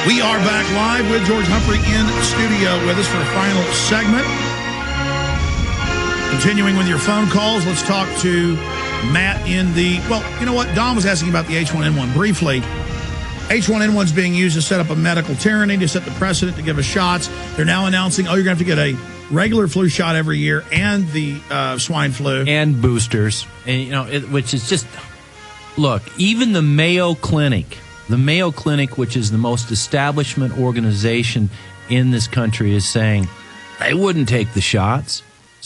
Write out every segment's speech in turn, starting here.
We are back live with George Humphrey in studio with us for a final segment. Continuing with your phone calls, let's talk to Matt in the... Well, you know what? Don was asking about the H1N1 briefly. H1N1 is being used to set up a medical tyranny, to set the precedent, to give us shots. They're now announcing, you're going to have to get a regular flu shot every year and the swine flu. And boosters. And, which is just... Look, even the Mayo Clinic, which is the most establishment organization in this country, is saying they wouldn't take the shots.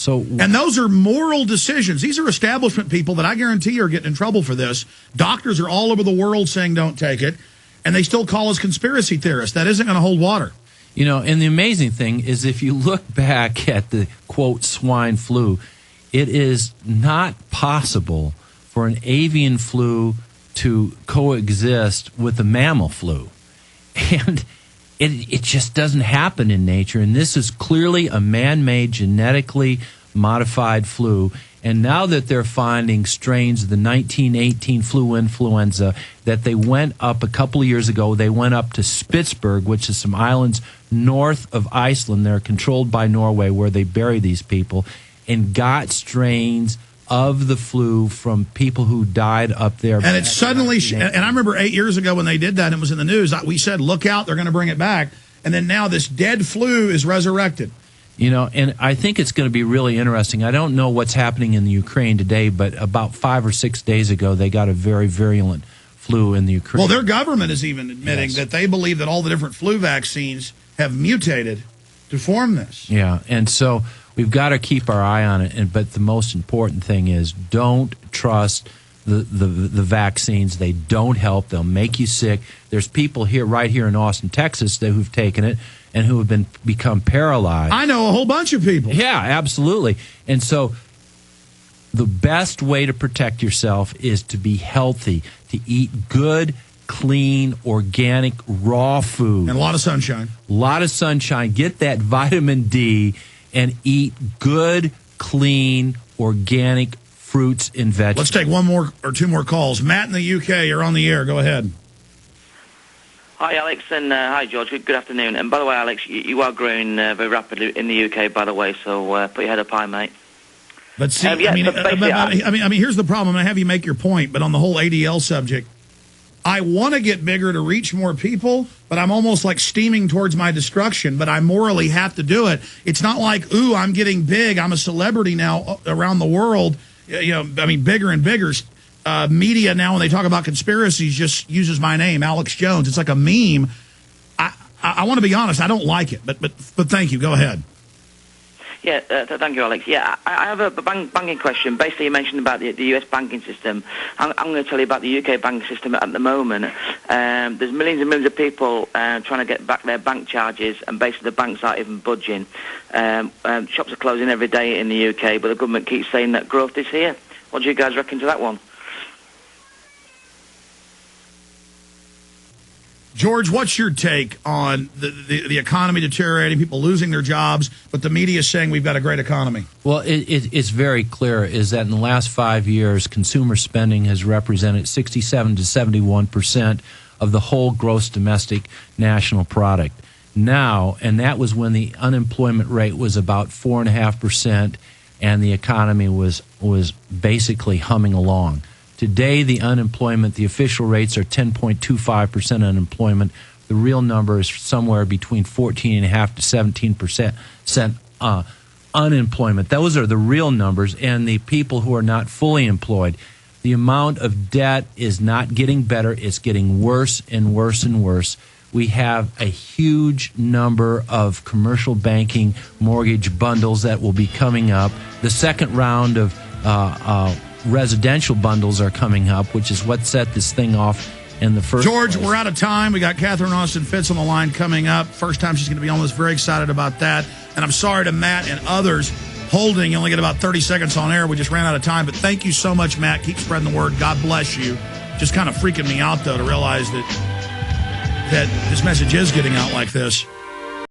And those are moral decisions. These are establishment people that I guarantee you are getting in trouble for this. Doctors are all over the world saying don't take it, and they still call us conspiracy theorists. That isn't going to hold water. And the amazing thing is, if you look back at the, quote, swine flu, it is not possible for an avian flu to coexist with the mammal flu. And it just doesn't happen in nature. And this is clearly a man-made, genetically modified flu. And now that they're finding strains of the 1918 flu influenza, that they went up a couple of years ago, they went up to Spitsberg, which is some islands north of Iceland. They're controlled by Norway, where they bury these people, and got strains of the flu from people who died up there. And it's suddenly, and I remember 8 years ago when they did that, and it was in the news, we said, look out, they're going to bring it back. And then now this dead flu is resurrected. And I think it's going to be really interesting. I don't know what's happening in the Ukraine today, but about 5 or 6 days ago, they got a very virulent flu in the Ukraine. Well, their government is even admitting that they believe that all the different flu vaccines have mutated to form this. Yeah, and so we've got to keep our eye on it. But the most important thing is, don't trust the vaccines. They don't help. They'll make you sick. There's people right here in Austin, Texas, who've taken it and who have become paralyzed. I know a whole bunch of people. Yeah, absolutely. And so the best way to protect yourself is to be healthy, to eat good, clean, organic, raw food. And a lot of sunshine. A lot of sunshine. Get that vitamin D and eat good, clean, organic fruits and vegetables. Let's take one more or two more calls. Matt in the UK, you're on the air. Go ahead. Hi, Alex, and hi, George. Good afternoon. And by the way, Alex, you are growing very rapidly in the UK, by the way, so put your head up high, mate. But see, I mean, here's the problem. I have you make your point, but on the whole ADL subject, I want to get bigger to reach more people, but I'm almost like steaming towards my destruction, but I morally have to do it. It's not like, ooh, I'm getting big. I'm a celebrity now around the world. Bigger and bigger. Media now, when they talk about conspiracies, just uses my name, Alex Jones. It's like a meme. I want to be honest. I don't like it, but thank you. Go ahead. Yeah, thank you, Alex. Yeah, I have a banking question. Basically, you mentioned about the U.S. banking system. I'm going to tell you about the UK banking system at the moment. There's millions and millions of people trying to get back their bank charges, and basically the banks aren't even budging. Shops are closing every day in the UK, but the government keeps saying that growth is here. What do you guys reckon to that one? George, what's your take on the economy deteriorating, people losing their jobs, but the media is saying we've got a great economy? Well, it's very clear is that in the last 5 years, consumer spending has represented 67 to 71% of the whole gross domestic national product. Now, and that was when the unemployment rate was about 4.5%, and the economy was basically humming along. Today, the unemployment, the official rates are 10.25% unemployment. The real number is somewhere between 14.5% to 17% unemployment. Those are the real numbers, and the people who are not fully employed. The amount of debt is not getting better. It's getting worse and worse and worse. We have a huge number of commercial banking mortgage bundles that will be coming up. The second round of residential bundles are coming up, which is what set this thing off in the first George, place. We're out of time. We got Catherine Austin Fitz on the line coming up. First time she's going to be on this. Very excited about that. And I'm sorry to Matt and others holding. You only get about 30 seconds on air. We just ran out of time. But thank you so much, Matt. Keep spreading the word. God bless you. Just kind of freaking me out, though, to realize that this message is getting out like this.